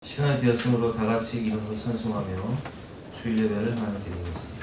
시간이 되었으므로 다 같이 이름으로 찬송하며 주일 예배를 하나님께 드리겠습니다.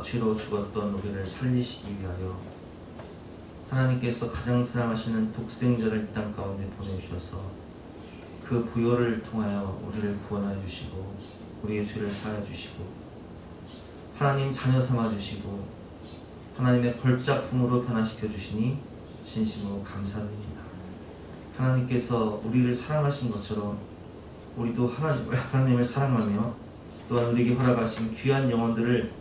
죄로 죽었던 우리를 살리시기 위하여 하나님께서 가장 사랑하시는 독생자를 이 땅 가운데 보내주셔서 그 부요를 통하여 우리를 구원하여 주시고 우리의 죄를 사하여 주시고 하나님 자녀 삼아 주시고 하나님의 걸작품으로 변화시켜 주시니 진심으로 감사드립니다. 하나님께서 우리를 사랑하신 것처럼 우리도 하나님을 사랑하며 또한 우리에게 허락하신 귀한 영혼들을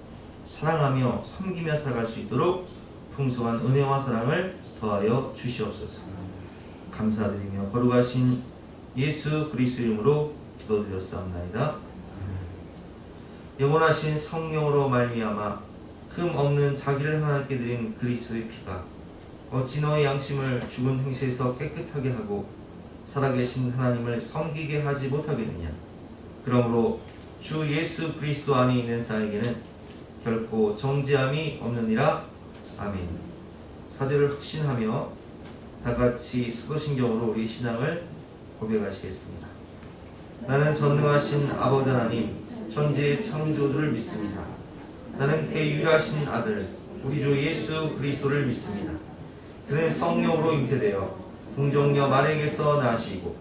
사랑하며 섬기며 살아갈 수 있도록 풍성한 은혜와 사랑을 더하여 주시옵소서. 감사드리며 거룩하신 예수 그리스도 이름으로 기도드렸사옵나이다. 영원하신 성령으로 말미암아 흠 없는 자기를 하나님께 드린 그리스도의 피가 어찌 너의 양심을 죽은 행실에서 깨끗하게 하고 살아계신 하나님을 섬기게 하지 못하겠느냐. 그러므로 주 예수 그리스도 안에 있는 자에게는 결코 정죄함이 없느니라. 아멘. 사죄를 확신하며 다같이 사도신경으로 우리 신앙을 고백하시겠습니다. 나는 전능하신 아버지 하나님 천지의 창조주를 믿습니다. 나는 그의 유일하신 아들 우리 주 예수 그리스도를 믿습니다. 그는 성령으로 잉태되어 동정녀 마리아에게서 나시고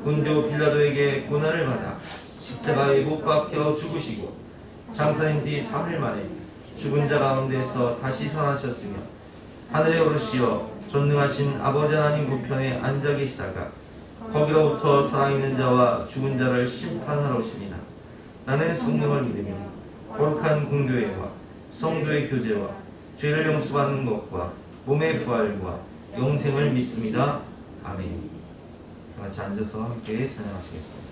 본조 빌라도에게 고난을 받아 십자가에 못 박혀 죽으시고 장사인 지 3일 만에 죽은 자 가운데서 다시 살아나셨으며 하늘에 오르시어 전능하신 아버지 하나님 우편에 앉아 계시다가 거기로부터 살아있는 자와 죽은 자를 심판하러 오시니라. 나는 성령을 믿으며 거룩한 공교회와 성도의 교제와 죄를 용서받는 것과 몸의 부활과 영생을 믿습니다. 아멘. 다 같이 앉아서 함께 찬양하시겠습니다.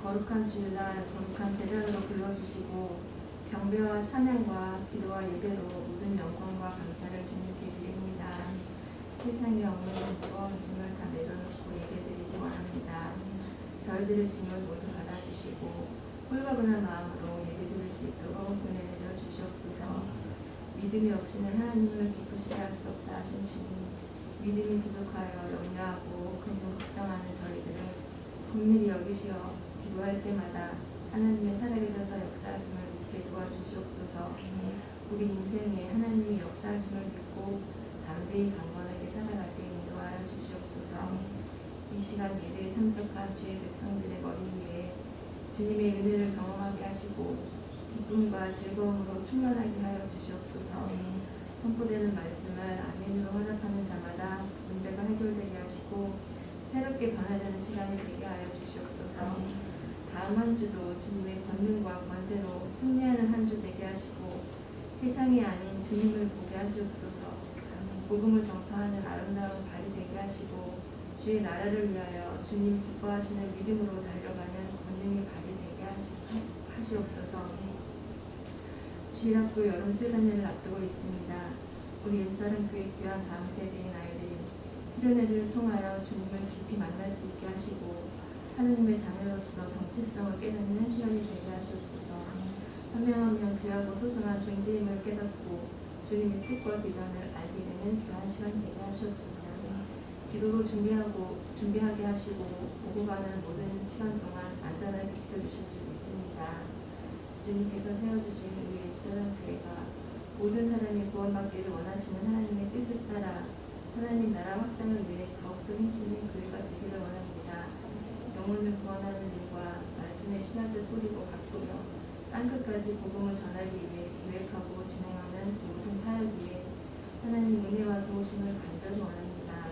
거룩한 주일날 거룩한 제자로 불러주시고 경배와 찬양과 기도와 예배로 모든 영광과 감사를 주님께 드립니다. 세상에 없는 무거운 짐을 다 내려놓고 예배드리기 원합니다. 저희들의 짐을 모두 받아주시고 홀가분한 마음으로 예배드릴 수 있도록 은혜 내려 주시옵소서. 믿음이 없이는 하나님을 기쁘시게 할 수 없다 하신 주님, 믿음이 부족하여 염려하고 근심 걱정하는 저희들을 긍휼히 여기시어 기도할 때마다 하나님의 살아계셔서 역사하심을 믿게 도와주시옵소서. 우리 인생에 하나님의 역사하심을 믿고 담대히 강건하게 살아갈 때 인도하여 주시옵소서. 이 시간 예배에 참석한 주의 백성들의 머리 위에 주님의 은혜를 경험하게 하시고 기쁨과 즐거움으로 충만하게 하여 주시옵소서. 선포되는 말씀을 아멘으로 화답하는 자마다 문제가 해결되게 하시고 새롭게 변화되는 시간이 되게 하여 주시옵소서. 다음 한 주도 주님의 권능과 권세로 승리하는 한 주 되게 하시고 세상이 아닌 주님을 보게 하시옵소서. 복음을 전파하는 아름다운 발이 되게 하시고 주의 나라를 위하여 주님 기뻐하시는 믿음으로 달려가는 권능의 발이 되게 하시옵소서. 주일학교 여름 수련회를 앞두고 있습니다. 우리 옛사람 교회 귀한 다음 세대의 아이들이 수련회를 통하여 주님을 깊이 만날 수 있게 하시고 하느님의 자녀로서 정체성을 깨닫는 한 시간이 되게 하시옵소서. 한 명 한 명 귀하고 소중한 존재임을 깨닫고 주님의 뜻과 비전을 알게 되는 귀한 시간이 되게 하시옵소서. 기도로 준비하게 하시고 오고 가는 모든 시간 동안 안전하게 지켜주실 줄 믿습니다. 주님께서 세워주신 우리 예수님 교회가 모든 사람이 구원받기를 원하시는 하나님의 뜻을 따라 하나님 나라 확장을 위해 더욱더 힘쓰는 교회가 되기를 원합니다. 영혼을 구원하는 일과 말씀의 씨앗을 뿌리고 가꾸며 땅끝까지 복음을 전하기 위해 계획하고 진행하는 모든 사역 위에 하나님 은혜와 도우심을 간절히 원합니다.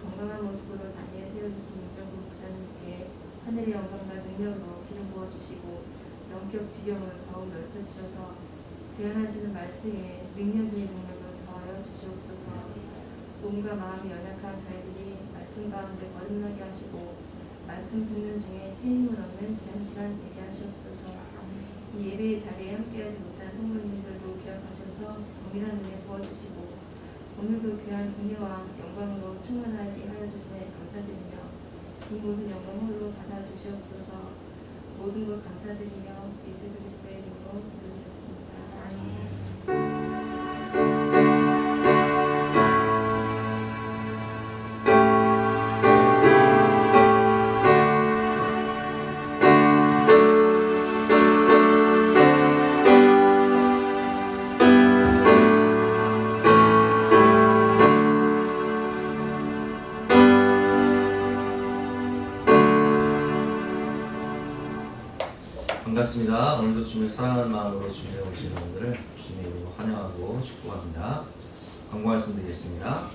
건강한 모습으로 다니에 세워주신 임정구 목사님께 하늘의 영광과 능력으로 기름 부어주시고 영적 지경을 더욱 넓혀주셔서 대언하시는 말씀에 능력의 능력을 더하여 주시옵소서. 몸과 마음이 연약한 저희들이 말씀 가운데 거듭나게 하시고 말씀 듣는 중에 새 힘을 얻는 귀한 시간 되게 하시옵소서. 이 예배의 자리에 함께하지 못한 성도님들도 기억하셔서 동일한 은혜 부어주시고 오늘도 귀한 은혜와 영광으로 충만하게 하여 주시네 감사드리며 이 모든 영광 홀로 받아주시옵소서. 모든 것 감사드리며 예수 그리스도의 이름으로 기도드렸습니다. 아멘. 반갑습니다. 오늘도 주님을 사랑하는 마음으로 주님에 오시는 분들을 주님의 이름으로 환영하고 축복합니다. 광고 말씀드리겠습니다.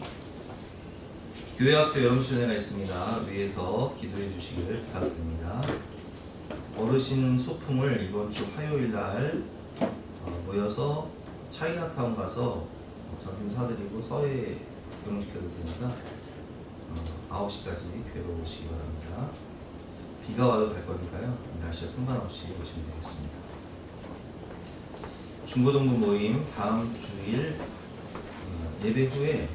교회학교 여름수련회가 있습니다. 위에서 기도해 주시기를 부탁드립니다. 어르신 소풍을 이번 주 화요일 날 모여서 차이나타운 가서 점심 사드리고 서해 경험시켜드릴 테니까 9시까지 교회로 오시기 바랍니다. 비가 와도 갈 거니까요. 날씨에 상관없이 오시면 되겠습니다. 중고등부 모임 다음 주일 예배 후에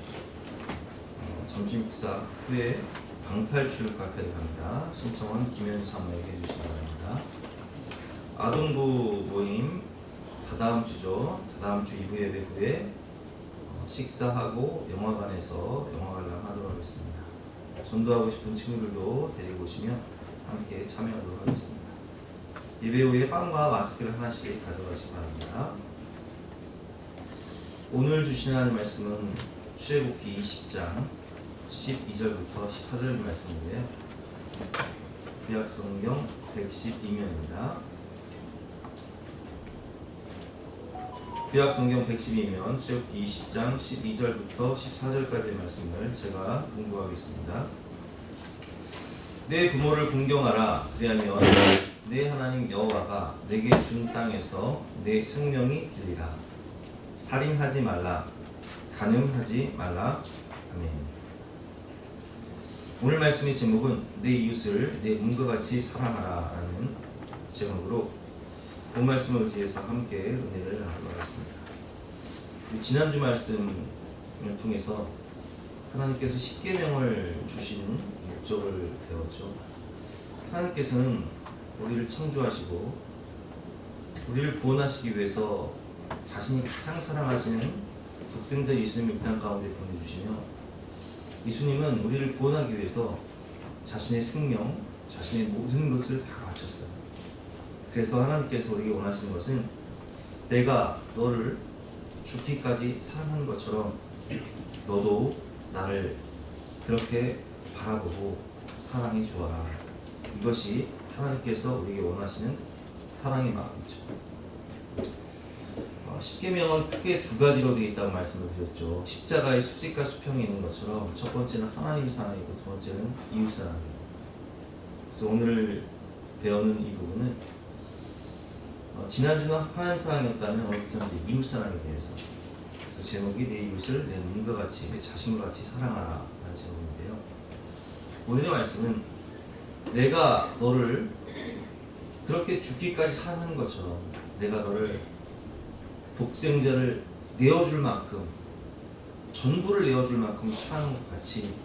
점심 식사 후에 방탈출 카페를 갑니다. 신청은 김현주 사모에게 해주시기 바랍니다. 아동부 모임 다다음 주죠. 다다음 주 2부 예배 후에 식사하고 영화관에서 영화 관람하도록 하겠습니다. 전도하고 싶은 친구들도 데리고 오시면 함께 참여하도록 하겠습니다. 예배 후에 빵과 마스크를 하나씩 가져가시기 바랍니다. 오늘 주신 하나님 말씀은 출애굽기 20장 12절부터 14절 말씀인데요. 구약성경 112면입니다. 구약성경 112면 출애굽기 20장 12절부터 14절까지의 말씀을 제가 공부하겠습니다. 내 부모를 공경하라. 그리하면 내 하나님 여호와가 내게 준 땅에서 내 생명이 길리라. 살인하지 말라. 간음하지 말라. 아멘. 오늘 말씀의 제목은 내 이웃을 내 몸과 같이 사랑하라 라는 제목으로 본 말씀을 의지해서 함께 은혜를 나누도록 하겠습니다. 지난주 말씀을 통해서 하나님께서 십계명을 주신 목적을 배웠죠. 하나님께서는 우리를 창조하시고 우리를 구원하시기 위해서 자신이 가장 사랑하시는 독생자 예수님을 이 땅 가운데 보내주시며 예수님은 우리를 구원하기 위해서 자신의 생명, 자신의 모든 것을 다 바쳤어요. 그래서 하나님께서 우리에게 원하시는 것은 내가 너를 죽기까지 사랑하는 것처럼 너도 나를 그렇게 바라보고 사랑해 주어라. 이것이 하나님께서 우리에게 원하시는 사랑의 마음이죠. 십계명은 크게 두 가지로 되어 있다고 말씀을 드렸죠. 십자가의 수직과 수평이 있는 것처럼 첫 번째는 하나님 사랑이고 두 번째는 이웃 사랑이에요. 그래서 오늘 배우는 이 부분은 지난주는 하나님 사랑이었다면 오늘부터는 이웃 사랑에 대해서, 그래서 제목이 내 이웃을 내 몸과 같이 내 자신과 같이 사랑하라 라는 제목인데요. 오늘의 말씀은 내가 너를 그렇게 죽기까지 사랑하는 것처럼 내가 너를 독생자를 내어줄 만큼, 전부를 내어줄 만큼 사랑한 것 같이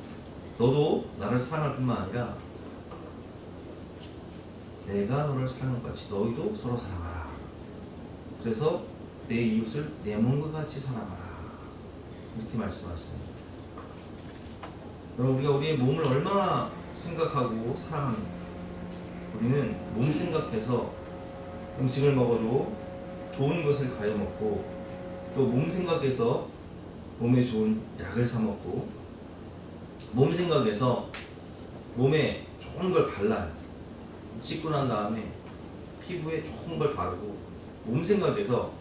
너도 나를 사랑할 뿐만 아니라 내가 너를 사랑한 것 같이 너희도 서로 사랑하라. 그래서 내 이웃을 내 몸과 같이 사랑하라. 이렇게 말씀하시습니다. 여러분, 우리가 우리의 몸을 얼마나 생각하고 사랑합니까? 우리는 몸 생각해서 음식을 먹어도 좋은 것을 가려 먹고, 또 몸 생각해서 몸에 좋은 약을 사 먹고, 몸 생각해서 몸에 좋은 걸 발라요. 씻고 난 다음에 피부에 좋은 걸 바르고, 몸 생각해서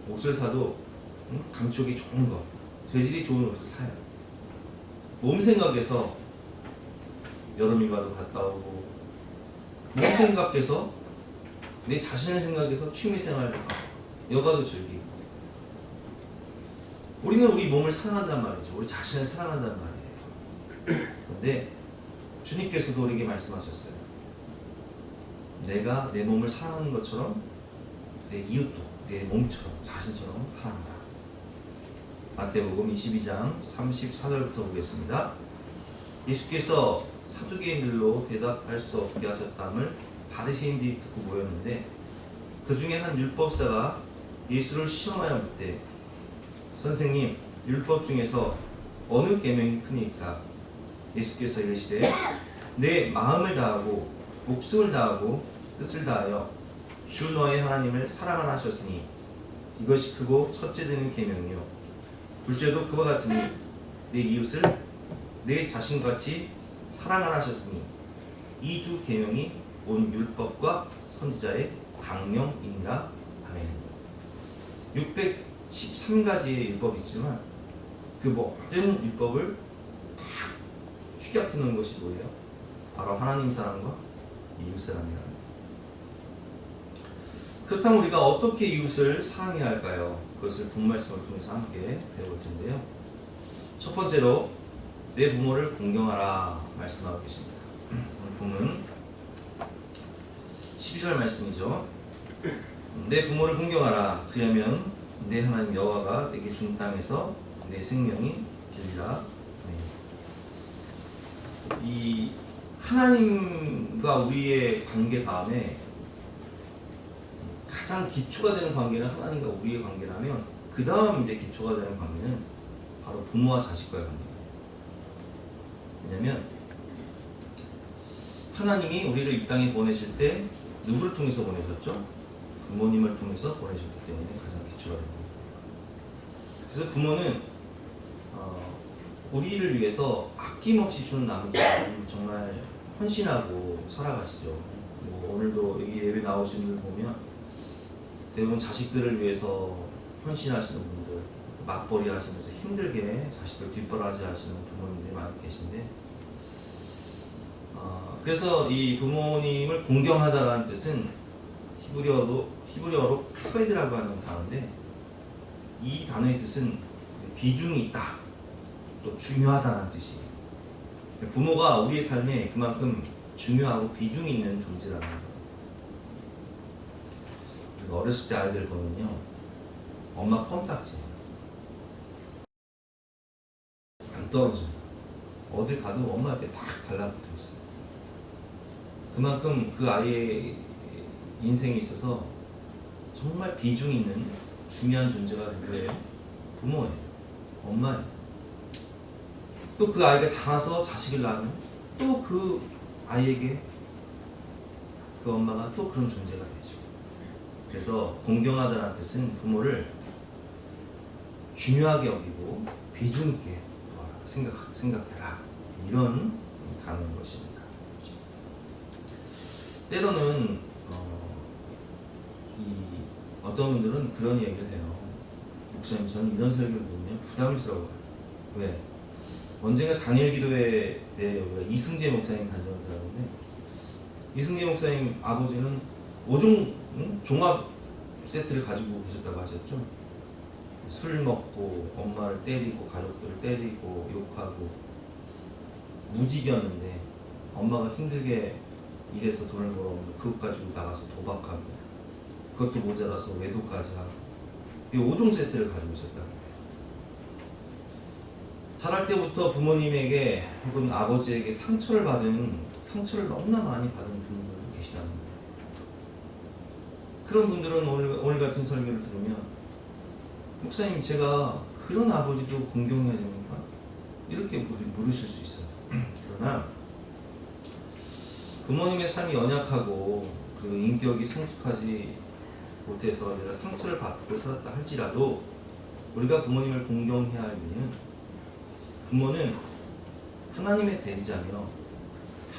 옷을 사도 감촉이 좋은 거, 재질이 좋은 옷을 사요. 몸 생각해서 여름휴가도 갔다 오고, 몸 생각해서 내 자신을 생각해서 취미생활도 하고 여가도 즐기고. 우리는 우리 몸을 사랑한단 말이죠. 우리 자신을 사랑한단 말이에요. 그런데 주님께서도 우리에게 말씀하셨어요. 내가 내 몸을 사랑하는 것처럼 내 이웃도 내 몸처럼 자신처럼 사랑하라. 마태복음 22장 34절부터 보겠습니다. 예수께서 사두개인들로 대답할 수 없게 하셨다함을 바리새인들이 듣고 모였는데, 그 중에 한 율법사가 예수를 시험하여 묻되, 선생님, 율법 중에서 어느 계명이 크니까? 예수께서 이르시되, 내 마음을 다하고 목숨을 다하고 뜻을 다하여 주 너의 하나님을 사랑하라 하셨으니 이것이 크고 첫째 되는 계명이요, 둘째도 그와 같으니 내 이웃을 내 자신같이 사랑하라 하셨으니 이 두 계명이 온 율법과 선지자의 강령이니라. 아멘. 613가지의 율법이 있지만 그 모든 율법을 다 축약해 놓은 것이 뭐예요? 바로 하나님 사랑과 이웃 사랑이라는 거예요. 그렇다면 우리가 어떻게 이웃을 사랑해야 할까요? 그것을 본말씀을 통해서 함께 배울 텐데요. 첫 번째로 내 부모를 공경하라 말씀하고 계십니다. 오늘 본문 12절 말씀이죠. 내 부모를 공경하라. 그러면 내 하나님 여호와가 내게 준 땅에서 내 생명이 길리라. 이 하나님과 우리의 관계 다음에 가장 기초가 되는 관계는 하나님과 우리의 관계라면 그 다음 이제 기초가 되는 관계는 바로 부모와 자식과의 관계예요. 왜냐하면 하나님이 우리를 이 땅에 보내실 때 누구를 통해서 보내셨죠? 부모님을 통해서 보내셨기 때문에 가장 기초가 됩니다. 그래서 부모는 우리를 위해서 아낌없이 주는 나머지는 정말 헌신하고 살아가시죠. 뭐 오늘도 여기 예배 나오신 분들 보면 대부분 자식들을 위해서 헌신하시는 분들, 맞벌이 하시면서 힘들게 자식들 뒷바라지 하시는 부모님들이 많이 계신데, 그래서 이 부모님을 공경하다라는 뜻은 히브리어로 카베드라고 하는 단어인데, 이 단어의 뜻은 비중이 있다, 또 중요하다는 뜻이에요. 부모가 우리의 삶에 그만큼 중요하고 비중이 있는 존재라는 거예요. 어렸을 때 아이들 보면요, 엄마 껌딱지예요. 안 떨어져요. 어딜 가도 엄마 옆에 딱 달라붙어 있어요. 그만큼 그 아이의 인생에 있어서 정말 비중 있는 중요한 존재가 누구예요? 부모예요. 엄마예요. 또 그 아이가 자라서 자식을 낳으면 또 그 아이에게 그 엄마가 또 그런 존재가 되죠. 그래서 공경하다는 뜻은 부모를 중요하게 여기고 비중 있게 생각해라, 이런 단어인 것입니다. 때로는 어떤 분들은 그런 얘기를 해요. 목사님, 저는 이런 설교를 보면 부담스러워요. 왜? 언젠가 단일 기도회 때 이승재 목사님 간증을 들었는데, 이승재 목사님 아버지는 5종 종합 세트를 가지고 계셨다고 하셨죠. 술 먹고 엄마를 때리고 가족들을 때리고 욕하고 무직이었는데 엄마가 힘들게 일해서 돈을 벌어오면 그것 가지고 나가서 도박하고 그것도 모자라서 외도까지 하고 이 5종 세트를 가지고 있었다고 해요. 자랄 때부터 부모님에게 혹은 아버지에게 상처를 너무나 많이 받은 분들도 계시다는 거예요. 그런 분들은 오늘 같은 설교를 들으면, 목사님, 제가 그런 아버지도 공경해야 됩니까? 이렇게 물으실 수 있어요. 그러나 부모님의 삶이 연약하고 그리고 인격이 성숙하지 못해서 내가 상처를 받고 살았다 할지라도 우리가 부모님을 공경해야 할 이유는, 부모는 하나님의 대리자며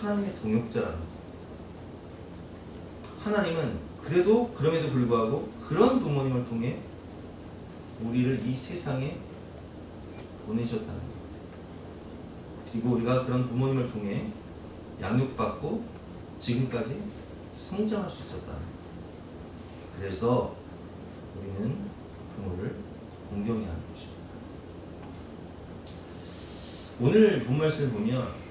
하나님의 동역자라는 거예요. 하나님은 그럼에도 불구하고 그런 부모님을 통해 우리를 이 세상에 보내셨다는 거예요. 그리고 우리가 그런 부모님을 통해 양육받고 지금까지 성장할 수 있었다는 거예요. 그래서 우리는 부모를 공경해야 하는 것입니다. 오늘 본말씀을 보면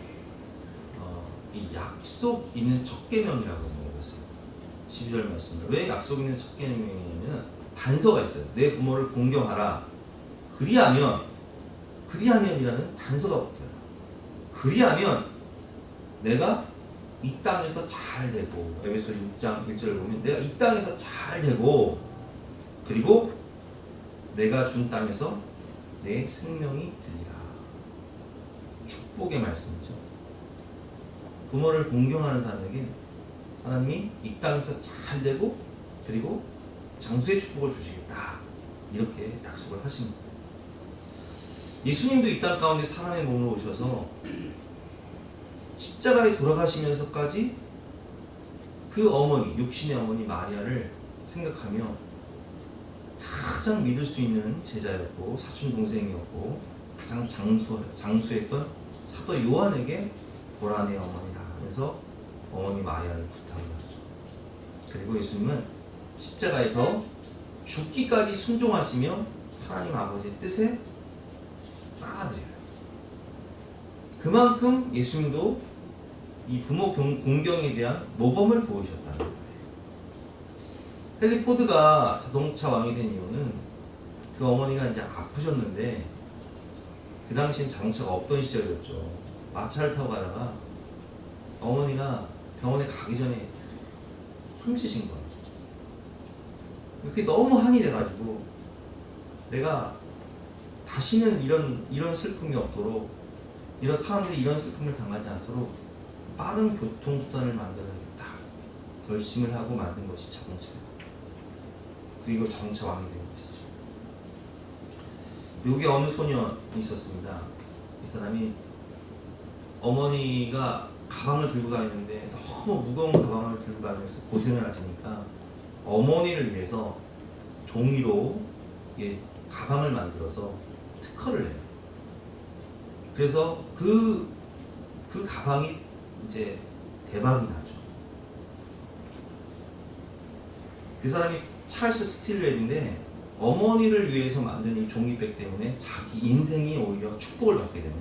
이 약속 있는 첫 계명이라고 적었어요. 12절 말씀을. 왜 약속 있는 첫 계명이냐면 단서가 있어요. 내 부모를 공경하라. 그리하면이라는 단서가 붙어요. 그리하면 내가 이 땅에서 잘 되고, 에베소 6장 1절을 보면 내가 이 땅에서 잘 되고, 그리고 내가 준 땅에서 내 생명이 들리라. 축복의 말씀이죠. 부모를 공경하는 사람에게 하나님이 이 땅에서 잘 되고 그리고 장수의 축복을 주시겠다, 이렇게 약속을 하십니다. 예수님도 이 땅 가운데 사람의 몸으로 오셔서 십자가에 돌아가시면서까지 그 어머니, 육신의 어머니 마리아를 생각하며 가장 믿을 수 있는 제자였고 사촌 동생이었고 가장 장수했던 사도 요한에게 보라 내 어머니라. 그래서 어머니 마리아를 부탁하셨죠. 그리고 예수님은 십자가에서 죽기까지 순종하시며 하나님 아버지의 뜻에 따라드려요. 그만큼 예수님도 이 부모 공경에 대한 모범을 보이셨다는 거예요. 헨리 포드가 자동차 왕이 된 이유는 그 어머니가 이제 아프셨는데 그 당시엔 자동차가 없던 시절이었죠. 마차를 타고 가다가 어머니가 병원에 가기 전에 숨지신 거예요. 그게 너무 한이 돼가지고 내가 다시는 이런 슬픔이 없도록 이런 사람들이 이런 슬픔을 당하지 않도록 빠른 교통수단을 만들어야겠다 결심을 하고 만든 것이 자동차예요. 그리고 자동차 왕이 된 것이죠. 여기 어느 소년이 있었습니다. 이 사람이 어머니가 가방을 들고 다니는데 너무 무거운 가방을 들고 다니면서 고생을 하시니까 어머니를 위해서 종이로 가방을 만들어서 특허를 해요. 그래서 그 가방이 이제 대박이 나죠. 그 사람이 찰스 스틸웰인데 어머니를 위해서 만든 이 종이백 때문에 자기 인생이 오히려 축복을 받게 되는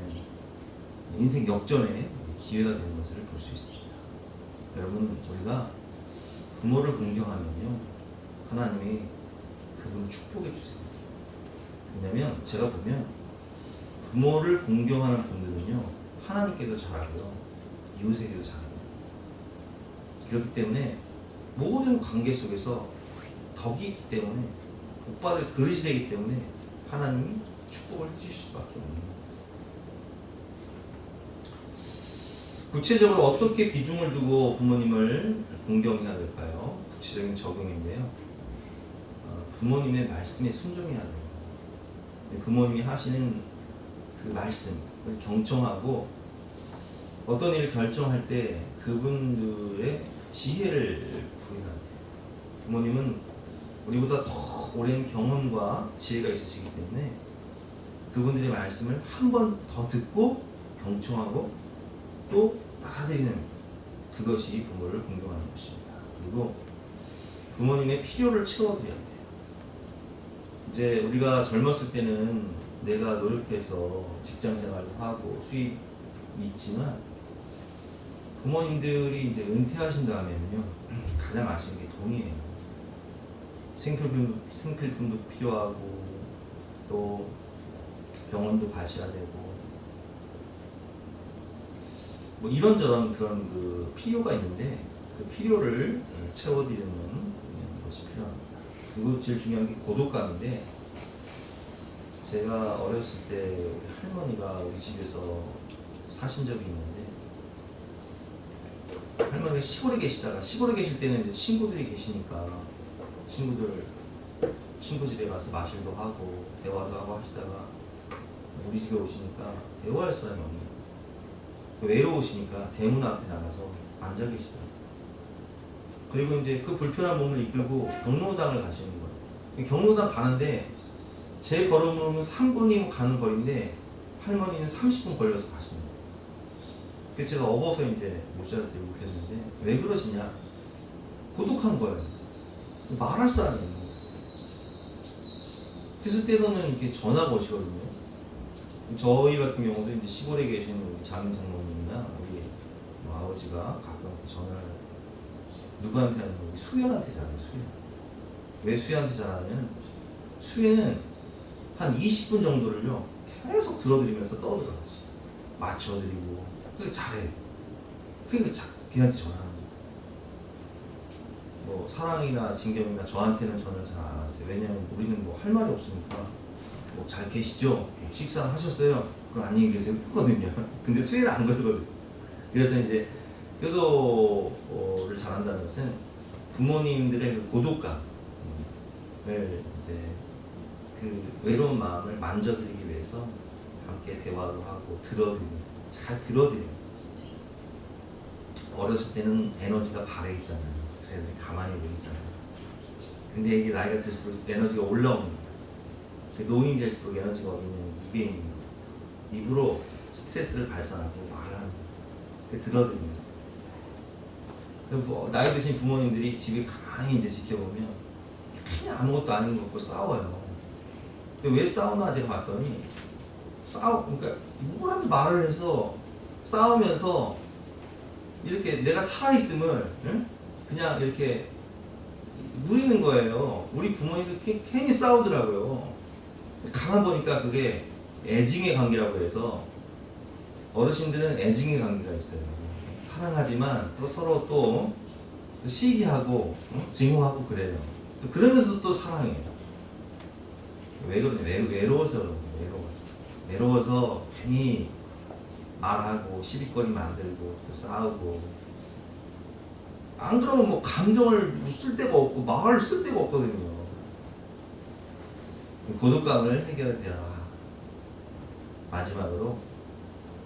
인생 역전의 기회가 되는 것을 볼 수 있습니다. 여러분, 우리가 부모를 공경하면요 하나님이 그분을 축복해 주세요. 왜냐면 제가 보면 부모를 공경하는 분들은요 하나님께도 잘하고요 이웃에게도 잘합니다. 그렇기 때문에 모든 관계 속에서 덕이 있기 때문에 복받을 그릇이 되기 때문에 하나님이 축복을 해주실 수밖에 없는 거예요. 구체적으로 어떻게 비중을 두고 부모님을 공경해야 될까요? 구체적인 적용인데요. 부모님의 말씀에 순종해야 돼요. 부모님이 하시는 그 말씀을 경청하고 어떤 일을 결정할 때 그분들의 지혜를 구해야 돼요. 부모님은 우리보다 더 오랜 경험과 지혜가 있으시기 때문에 그분들의 말씀을 한 번 더 듣고 경청하고 또 따라드리는 그것이 부모를 공경하는 것입니다. 그리고 부모님의 필요를 채워드려야 돼요. 이제 우리가 젊었을 때는 내가 노력해서 직장 생활도 하고 수입이 있지만 부모님들이 이제 은퇴하신 다음에는요 가장 아쉬운 게 돈이에요. 생필품도 필요하고 또 병원도 가셔야 되고 뭐 이런저런 그런 그 필요가 있는데 그 필요를 채워드리는 것이 필요합니다. 그리고 제일 중요한 게 고독감인데 제가 어렸을 때 우리 할머니가 우리 집에서 사신 적이 있는데 할머니가 시골에 계시다가 시골에 계실 때는 이제 친구들이 계시니까 친구 집에 가서 마실도 하고 대화도 하고 하시다가 우리 집에 오시니까 대화할 사람이 없는 거예요. 외로우시니까 대문 앞에 나가서 앉아 계시더라고요. 그리고 이제 그 불편한 몸을 이끌고 경로당을 가시는 거예요. 경로당 가는데 제 걸음으로는 3분이면 가는 거리인데 할머니는 30분 걸려서 가시는 거예요. 그래서 제가 업어서 이제 모자를 들고 그랬는데 왜 그러시냐? 고독한 거예요. 말할 사람이 있는 거예요. 그래서 때로는 이렇게 전화가 오시거든요. 저희 같은 경우도 이제 시골에 계시는 우리 장인 장모님이나 우리 아버지가 가끔 전화를 누구한테 하는 거? 수혜한테 잘해요. 수혜. 왜 수혜한테 잘하냐면 수혜는 한 20분 정도를요 계속 들어드리면서 떠들어가지 맞춰드리고 그래서 잘해. 그러니까 걔한테 전화하는 거예요. 뭐 사랑이나 진경이나 저한테는 전화를 잘 안 하세요. 왜냐면 우리는 뭐 할 말이 없으니까 뭐 잘 계시죠? 식사 하셨어요? 그럼 안녕히 계세요. 했거든요. 근데 수혜는 안 걸거든. 그래서 이제 효도를 잘한다는 것은 부모님들의 그 고독감을 이제 그 외로운 마음을 만져드리기 위해서 함께 대화도 하고 잘 들어드리는 어렸을 때는 에너지가 발에 있잖아요. 그래서 애들이 가만히 보이잖아요. 근데 이게 나이가 들수록 에너지가 올라옵니다. 노인이 될수록 에너지가 어디냐면 입에 있는 거예요. 입으로 스트레스를 발산하고 말하는 거예요. 들어드립니다. 나이 드신 부모님들이 집에 가만히 이제 지켜보면 그냥 아무것도 아닌 것 같고 싸워요. 근데 왜 싸우나 제가 봤더니 그러니까 뭐라도 말을 해서 싸우면서 이렇게 내가 살아있음을 그냥 이렇게 누리는 거예요. 우리 부모님도 괜히 싸우더라고요. 가만 보니까 그게 애증의 관계라고 해서 어르신들은 애증의 관계가 있어요. 사랑하지만 또 서로 또 시기하고 증오하고 그래요. 그러면서 또 사랑해요. 왜 그러냐? 외로워서 그런 거예요. 외로워서 괜히 말하고 시비거리 만들고 또 싸우고. 안 그러면 뭐 감정을 쓸 데가 없고 말을 쓸 데가 없거든요. 고독감을 해결해라. 마지막으로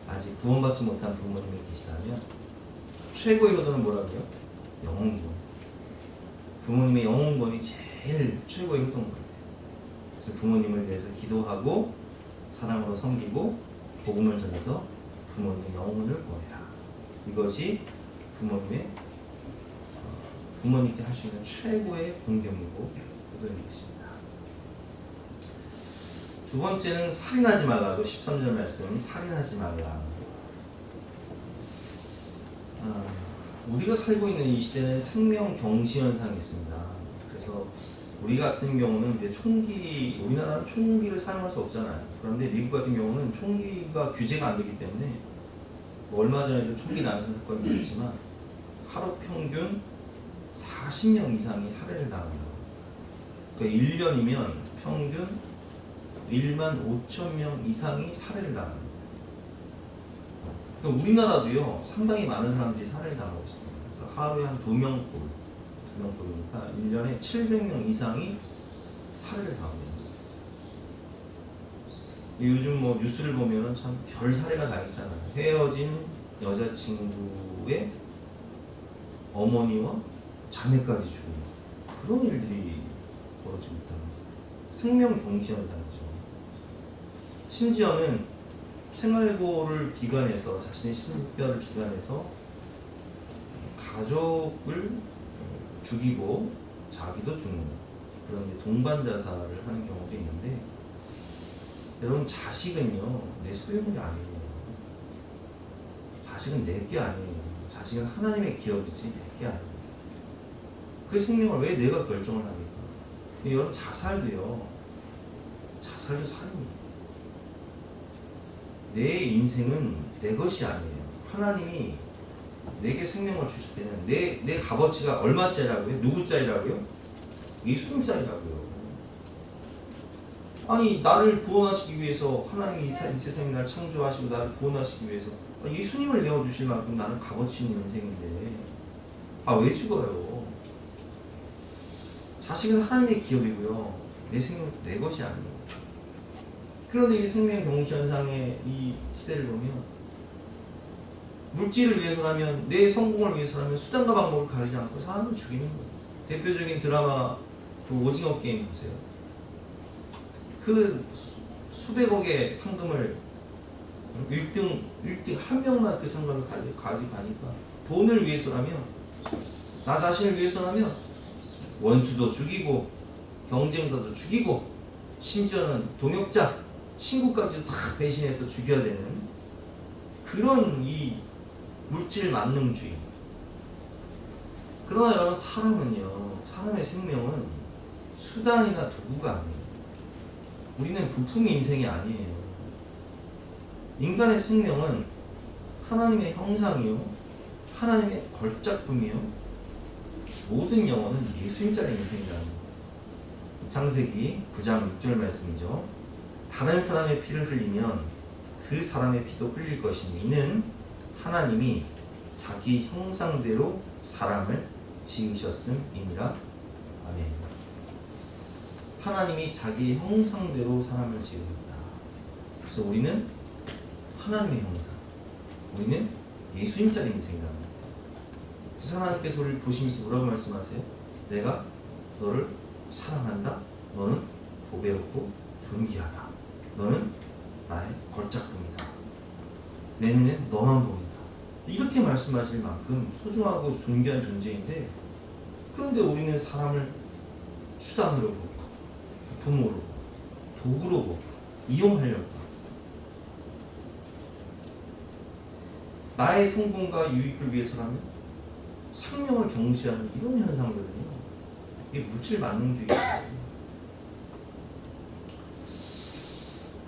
아직 구원받지 못한 부모님이 계시다면 최고의 효도는 뭐라고요? 영혼구원. 부모님의 영혼구원이 제일 최고의 효도인 거예요. 그래서 부모님을 위해서 기도하고 사랑으로 섬기고 복음을 전해서 부모님의 영혼을 보내라. 이것이 부모님께 할 수 있는 최고의 공경이고 효도인 것입니다. 두 번째는 살인하지 말라도 13절 말씀 살인하지 말라. 우리가 살고 있는 이 시대는 생명 경시 현상이 있습니다. 그래서 우리 같은 경우는 이제 우리나라는 총기를 사용할 수 없잖아요. 그런데 미국 같은 경우는 총기가 규제가 안 되기 때문에 얼마 전에도 총기 난사 사건이 있었지만 하루 평균 40명 이상이 살해를 당합니다. 그러니까 1년이면 평균 1만 5천 명 이상이 살해를 당합니다. 그러니까 우리나라도요 상당히 많은 사람들이 살해를 당하고 있습니다. 그래서 하루에 한 2명꼴이니까 1년에 700명 이상이 살해를 당합니다. 요즘 뭐 뉴스를 보면은 참 별 사례가 다 있잖아요. 헤어진 여자친구의 어머니와 자매까지 죽은 그런 일들이 벌어지고 있다는 거죠. 생명 경시 현상이죠. 심지어는 생활고를 비관해서 자신의 신변을 비관해서 가족을 죽이고 자기도 죽는 그런 동반 자살을 하는 경우도 있는데 여러분 자식은요 내 소유물이 아니에요. 자식은 내 게 아니에요. 자식은 하나님의 기업이지 내 게 아니에요. 그 생명을 왜 내가 결정을 합니까? 여러분 자살도 살인입니다. 내 인생은 내 것이 아니에요. 하나님이 내게 생명을 주실 때는 내 값어치가 얼마짜리라고요? 누구짜리라고요? 예수님짜리라고요. 아니 나를 구원하시기 위해서 하나님이 이 세상에 나를 창조하시고 나를 구원하시기 위해서 예수님을 내어주실 만큼 나는 값어치 있는 인생인데 왜 죽어요? 자식은 하나님의 기업이고요. 내 생명은 내 것이 아니에요. 그런데 이 생명 경시 현상의 이 시대를 보면 물질을 위해서라면 내 성공을 위해서라면 수단과 방법을 가리지 않고 사람을 죽이는 거예요. 대표적인 드라마 그 오징어 게임 보세요. 그 수백억의 상금을 1등 한 명만 그 상금을 가져가니까 돈을 위해서라면 나 자신을 위해서라면 원수도 죽이고 경쟁자도 죽이고 심지어는 동역자 친구까지도 다 배신해서 죽여야 되는 그런 이 물질 만능주의. 그러나 여러분 사람의 생명은 수단이나 도구가 아니에요. 우리는 부품이 인생이 아니에요. 인간의 생명은 하나님의 형상이요 하나님의 걸작품이요 모든 영혼은 예수님짜리 인생이라는 거예요. 창세기 9장 6절 말씀이죠. 다른 사람의 피를 흘리면 그 사람의 피도 흘릴 것이니 이는 하나님이 자기 형상대로 사람을 지으셨음이니라. 아멘. 하나님이 자기 형상대로 사람을 지으셨다. 그래서 우리는 하나님의 형상, 우리는 예수님짜리 인생이라는 거예요. 그래서 하나님께서 우리를 보시면서 뭐라고 말씀하세요? 내가 너를 사랑한다. 너는 보배롭고 존귀하다. 너는 나의 걸작품이다. 내 눈에 너만 보인다. 이렇게 말씀하실 만큼 소중하고 존귀한 존재인데, 그런데 우리는 사람을 수단으로 보고, 부모로 보고, 도구로 보고, 이용하려고 하고, 나의 성공과 유익을 위해서라면 생명을 경시하는 이런 현상들은요, 이게 물질 만능주의예요.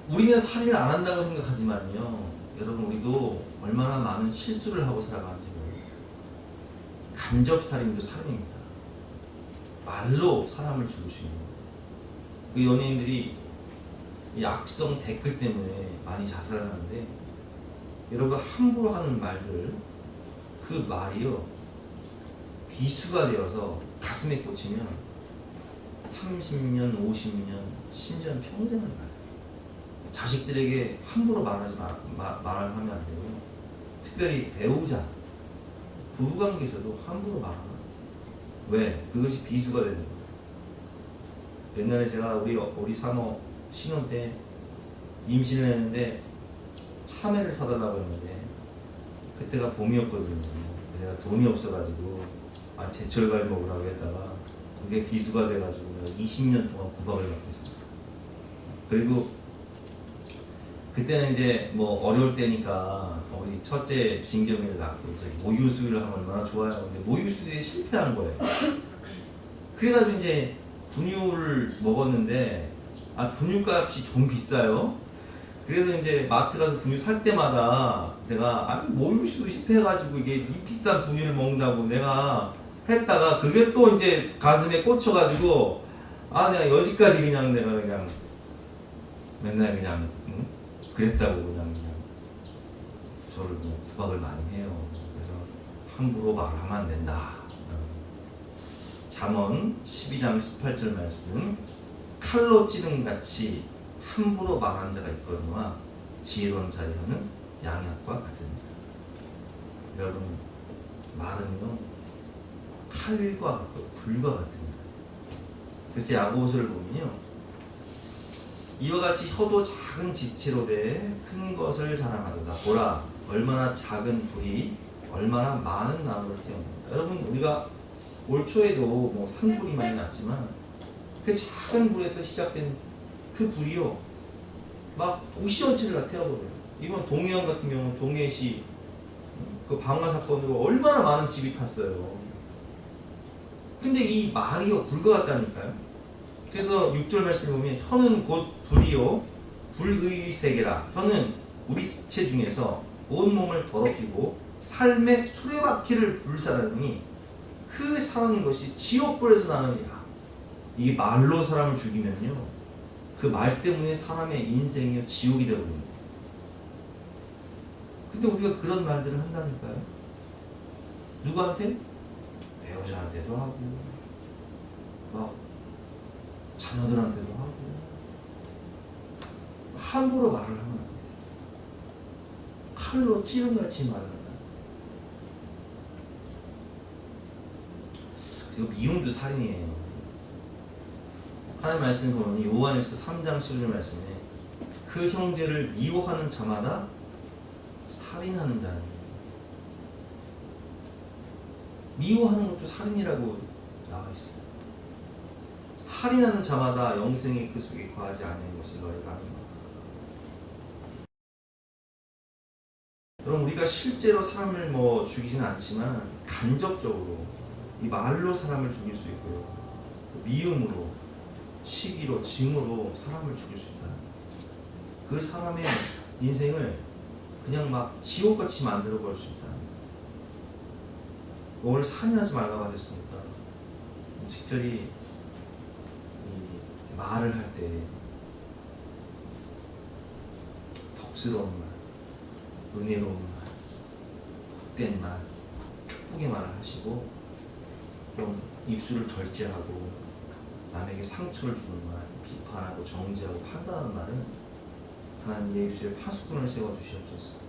우리는 살인을 안 한다고 생각하지만요, 여러분, 우리도 얼마나 많은 실수를 하고 살아가는지 모르겠어요. 간접살인도 살인입니다. 말로 사람을 죽이시는 거예요. 그 연예인들이 이 악성 댓글 때문에 많이 자살을 하는데, 여러분, 함부로 하는 말들, 그 말이요, 비수가 되어서 가슴에 꽂히면 30년, 50년, 심지어는 평생을 가요. 자식들에게 함부로 말을 하면 안 되고요. 특별히 배우자, 부부관계에서도 함부로 말하면 안 돼요. 왜? 그것이 비수가 되는 거예요. 옛날에 제가 우리 사모 신혼 때 임신을 했는데 참외를 사달라고 했는데, 그때가 봄이었거든요. 내가 돈이 없어가지고 제철과일 먹으라고 했다가 그게 비수가 돼가지고 내가 20년 동안 구박을 받고 있습니다. 그리고 그때는 이제 뭐 어려울 때니까 우리 첫째 진경이를 낳고 모유수유를 하면 얼마나 좋아요. 근데 모유수유에 실패한 거예요. 그래가지고 이제 분유를 먹었는데, 분유값이 좀 비싸요. 그래서 이제 마트 가서 분유 살 때마다 제가 모유수유 실패해가지고 이게 이 비싼 분유를 먹는다고 내가 했다가, 그게 또 이제 가슴에 꽂혀가지고 내가 여지까지 내가 그냥 맨날 그냥 그랬다고 그냥 저를 뭐 구박을 많이 해요. 그래서 함부로 말하면 안 된다. 잠언 12장 18절 말씀, 칼로 찌는 같이 함부로 말하는 자가 있거니와 지혜로운 자의 혀는 양약과 같으니라. 여러분, 말은요 칼과 같고 불과 같습니다. 그래서 야고보서를 보면요, 이와 같이 혀도 작은 지체로 돼 큰 것을 자랑하도다. 보라, 얼마나 작은 불이 얼마나 많은 나무를 태웁니다. 여러분, 우리가 올 초에도 뭐 산불이 많이 났지만, 그 작은 불에서 시작된 그 불이요, 막 도시 전체를 다 태워버려요. 이번 동해안 같은 경우는 동해시 그 방화 사건으로 얼마나 많은 집이 탔어요. 근데 이 말이요, 불과 같다니까요. 그래서 6절 말씀을 보면, 혀는 곧 불이요 불의 세계라. 혀는 우리 지체 중에서 온 몸을 더럽히고 삶의 수레바퀴를 불사르니 그 사는 것이 지옥불에서 나느니라. 이게 말로 사람을 죽이면요, 그 말 때문에 사람의 인생이 지옥이 되어버립니다. 근데 우리가 그런 말들을 한다니까요. 누구한테? 배우자한테도 하고, 막 자녀들한테도 하고. 함부로 말을 하면 안 돼요. 칼로 찌른같이 말을 한다. 그리고 미움도 살인이에요. 하나님 말씀을 보면 요한일서 3장 11절 말씀에, 그 형제를 미워하는 자마다 살인하는 자는, 미워하는 것도 살인이라고 나와 있어요. 살인하는 자마다 영생의 그 속에 거하지 않는 것을 너희가 아니라. 여러분, 우리가 실제로 사람을 뭐 죽이지는 않지만 간접적으로 이 말로 사람을 죽일 수 있고요, 미움으로, 시기로, 징으로 사람을 죽일 수 있다. 그 사람의 인생을 그냥 막 지옥같이 만들어 버릴 수 있다. 오늘 살인하지 말라고 하셨으니까 특별히 말을 할 때 덕스러운 말, 은혜로운 말, 헛된 말, 축복의 말을 하시고, 좀 입술을 절제하고 남에게 상처를 주는 말, 비판하고 정죄하고 판단하는 말은 하나님 내 입술에 파수꾼을 세워주시옵소서.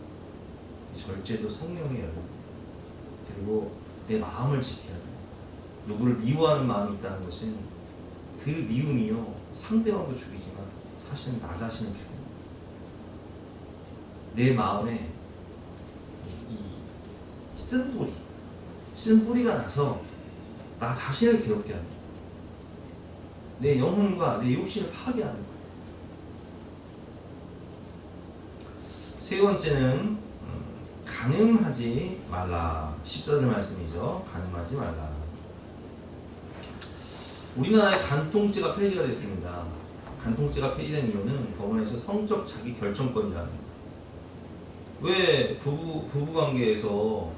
절제도 성령의 열매, 그리고 내 마음을 지켜야 돼. 누구를 미워하는 마음이 있다는 것은 그 미움이요 상대방도 죽이지만 사실은 나 자신을 죽입니다. 내 마음에 쓴 뿌리가 나서 나 자신을 괴롭게 합니다. 내 영혼과 내 욕심을 파괴하는 거예요. 세 번째는 간음하지 말라. 14절 말씀이죠. 간음하지 말라. 우리나라에 간통죄가 폐지가 됐습니다. 간통죄가 폐지된 이유는 법원에서 성적 자기 결정권이라는 거예요. 왜 부부관계에서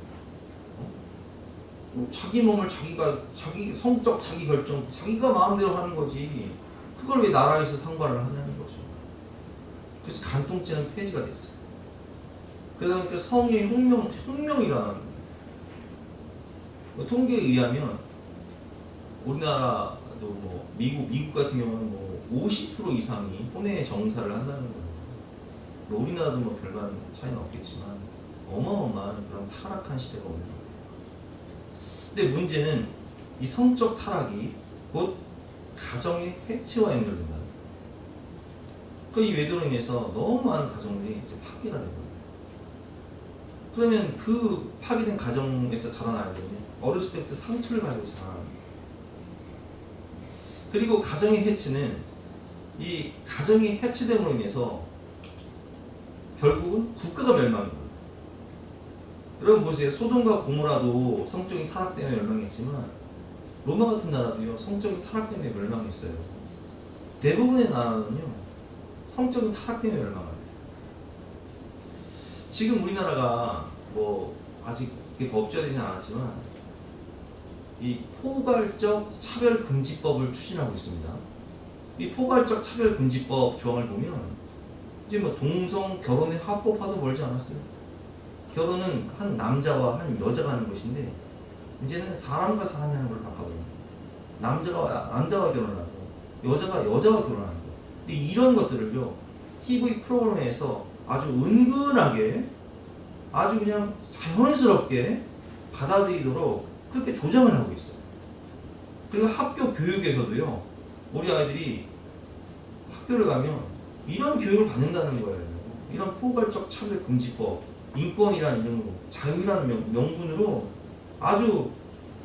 자기 몸을 자기 성적 자기 결정, 자기가 마음대로 하는 거지. 그걸 왜 나라에서 상관을 하냐는 거죠. 그래서 간통죄는 폐지가 됐어요. 그러다 성의 혁명이라는 통계에 의하면 우리나라도 미국 같은 경우는 50% 이상이 혼외 정사를 한다는 거예요. 우리나라도 별반 차이는 없겠지만 어마어마한 그런 타락한 시대가 오는 거예요. 근데 문제는 이 성적 타락이 곧 가정의 해체와 연결된다. 이 외도로 인해서 너무 많은 가정들이 이제 파괴가 되는 거예요. 그러면 그 파괴된 가정에서 자란 아이들은 어렸을 때부터 상처를 받고 자라는 거예요. 그리고 가정의 해체는 이 가정이 해체됨으로 인해서 결국은 국가가 멸망하는 거예요. 여러분 보세요. 소돔과 고모라도 성적인 타락 때문에 멸망했지만 로마 같은 나라도요 성적인 타락 때문에 멸망했어요. 대부분의 나라는요 성적인 타락 때문에 멸망합니다. 지금 우리나라가 아직 법제되지 않았지만 이 포괄적 차별금지법을 추진하고 있습니다. 이 포괄적 차별금지법 조항을 보면 이제 동성 결혼에 합법화도 멀지 않았어요. 결혼은 한 남자와 한 여자가 하는 것인데 이제는 사람과 사람이 하는 걸 바꿔버립니다. 남자가 결혼을 하고 여자가 결혼하는 거. 근데 이런 것들을요 TV 프로그램에서 아주 은근하게 아주 그냥 자연스럽게 받아들이도록 그렇게 조장을 하고 있어요. 그리고 학교 교육에서도요 우리 아이들이 학교를 가면 이런 교육을 받는다는 거예요. 이런 포괄적 차별금지법, 인권이라는 이름으로, 자유라는 명분으로 아주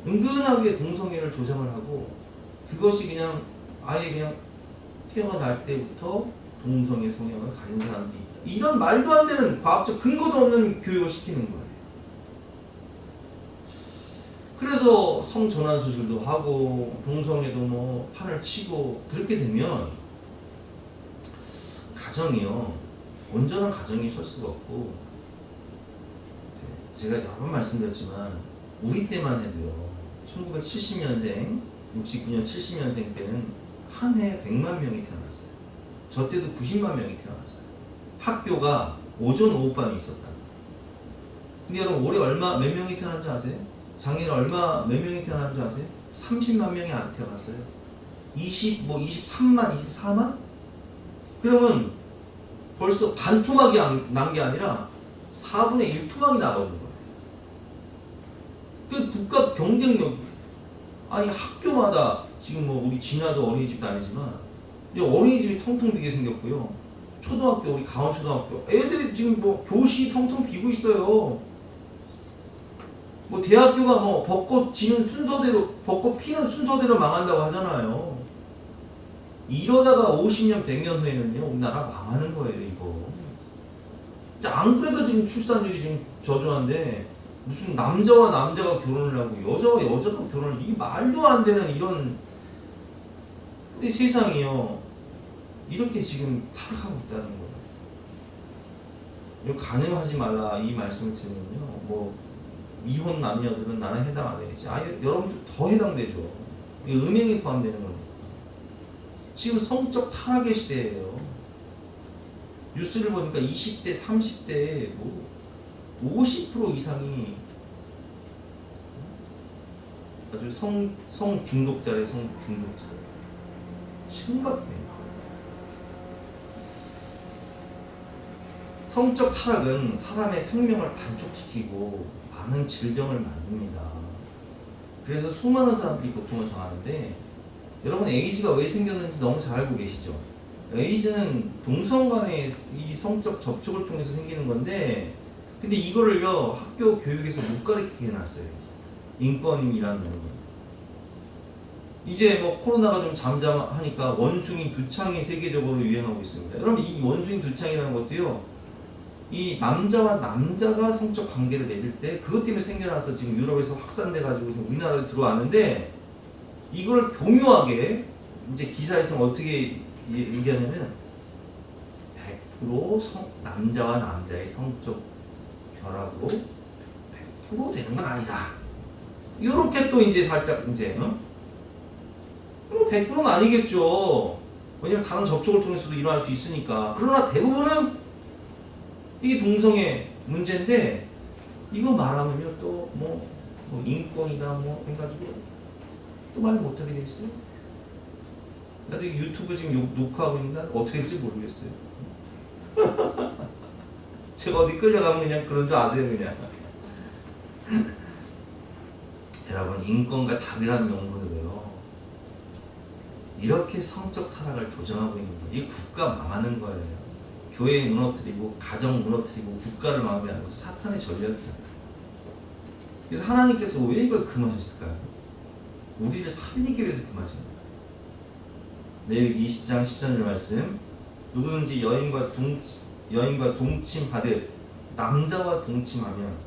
은근하게 동성애를 조장을 하고 그것이 그냥 아예 그냥 태어날 때부터 동성애 성향을 가진 사람들이 있다. 이런 말도 안 되는 과학적 근거도 없는 교육을 시키는 거예요. 그래서 성전환 수술도 하고 동성애도 판을 치고 그렇게 되면 가정이요 온전한 가정이 설 수가 없고 제가 여러 번 말씀드렸지만 우리 때만 해도요 1970년생 69년 70년생 때는 한 해 100만 명이 태어났어요. 저 때도 90만 명이 태어났어요. 학교가 오전 오후반이 있었다. 근데 여러분 올해 몇 명이 태어난지 아세요? 작년에 몇 명이 태어난지 아세요? 30만 명이 안 태어났어요. 23만, 24만? 그러면 벌써 반 토막이 난 게 아니라 4분의 1 토막이 나가는 거예요. 그 국가 경쟁력, 아니 학교마다 지금 우리 진화도 어린이집 다니지만 어린이집이 텅텅 비게 생겼고요. 초등학교, 우리 강원초등학교 애들이 지금 교실이 텅텅 비고 있어요. 대학교가 벚꽃 지는 순서대로, 벚꽃 피는 순서대로 망한다고 하잖아요. 이러다가 50년, 100년 후에는요, 우리나라 망하는 거예요, 이거. 안 그래도 지금 출산율이 지금 저조한데, 무슨 남자와 남자가 결혼을 하고, 여자와 여자가 결혼을, 이 말도 안 되는 이런, 근데 세상이요, 이렇게 지금 타락하고 있다는 거예요. 가늠하지 말라, 이 말씀을 드리면요, 미혼 남녀들은 나는 해당 안 되겠지. 여러분들 더 해당되죠. 음행에 포함되는 겁니다. 지금 성적 타락의 시대예요. 뉴스를 보니까 20대, 30대에 50% 이상이 아주 성 중독자래, 성 중독자. 심각해요. 성적 타락은 사람의 생명을 단축시키고 많은 질병을 만듭니다. 그래서 수많은 사람들이 고통을 당하는데 여러분 에이즈가 왜 생겼는지 너무 잘 알고 계시죠? 에이즈는 동성 간의 이 성적 접촉을 통해서 생기는 건데 근데 이거를요 학교 교육에서 못 가르치게 해놨어요. 인권이라는 거. 이제 뭐 코로나가 좀 잠잠하니까 원숭이 두창이 세계적으로 유행하고 있습니다. 여러분 이 원숭이 두창이라는 것도요 이 남자와 남자가 성적 관계를 맺을 때 그것 때문에 생겨나서 지금 유럽에서 확산돼 가지고 지금 우리나라에 들어왔는데 이걸 교묘하게 이제 기사에서는 어떻게 얘기하냐면 100% 남자와 남자의 성적 결합으로 100% 되는 건 아니다. 이렇게 또 이제 살짝 이제 뭐 100%는 아니겠죠. 왜냐면 다른 접촉을 통해서도 일어날 수 있으니까. 그러나 대부분은 이게 동성애 문제인데 이거 말하면요 또 뭐 인권이다 뭐 해가지고 또 말 못하게 돼 있어요. 나도 유튜브 지금 녹화하고 있는데 어떻게 될지 모르겠어요. 제가 어디 끌려가면 그냥 그런 줄 아세요 그냥. 여러분 인권과 자비라는 용어는요 이렇게 성적 타락을 조장하고 있는 거예요. 이 국가 망하는 거예요. 교회 무너뜨리고 가정 무너뜨리고 국가를 망하게 하는 것은 사탄의 전략이잖아요. 그래서 하나님께서 왜 이걸 금하셨을까요? 우리를 살리기 위해서 금하신 거예요. 레위기 20장 13절 말씀 누구든지 여인과 동침하듯 남자와 동침하면